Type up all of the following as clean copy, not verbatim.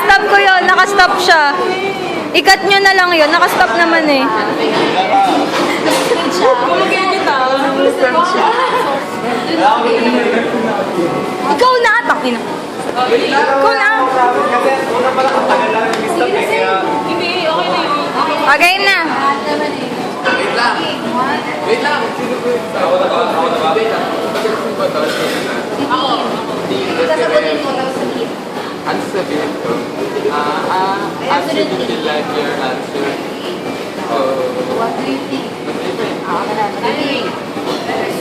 Stop ko yun. Nakastop siya. Ikat nyo na lang yun. Nakastop naman eh. Ikaw na. Takin na. Ikaw na. Okay na. Wait lang. Sasagutin mo tapos sabihin. Ano sabihin ko? Absolutely like your answer. What do you think?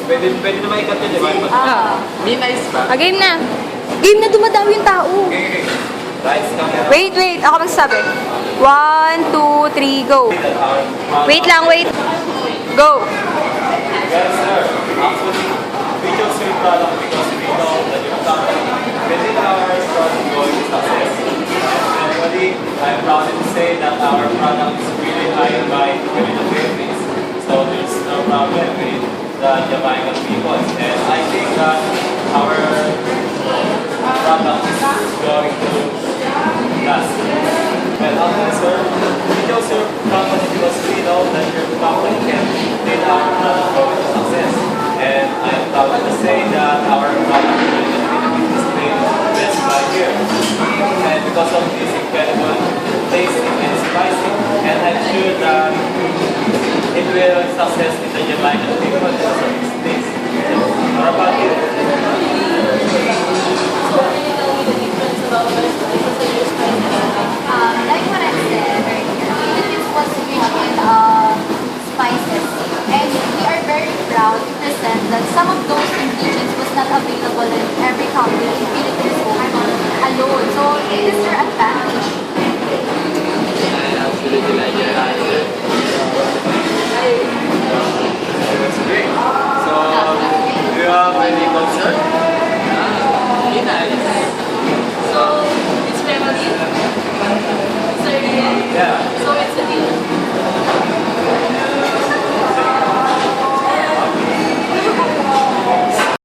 Pwede naman ikat yun, di ba? Me nice ba? Game na. Game na, dumadaw yung tao. Okay. Lights, camera. Wait. Ako magsasabi. 1, 2, 3, go. Wait lang, wait. Go. Yes, sir. Actually, we chose your product because we know that your company within our strong going success. And generally, I'm proud to say that our product is really high in buying within the Philippines. So there's no problem with the buying of people. And I think that our product is going to last. And also, sir, we chose your company because we know that your company can lead our product going to success. And I am proud to say that our product will be displayed best by here. And because of this incredible tasting and spicing, and I'm sure that it will success in the Jamaican people because of this taste. What about you? Like what I said earlier, Philippines was rich in spices, and we are very proud to present that some of those ingredients was not available in every company in Philippines alone. So it is your advantage. I absolutely like your answer.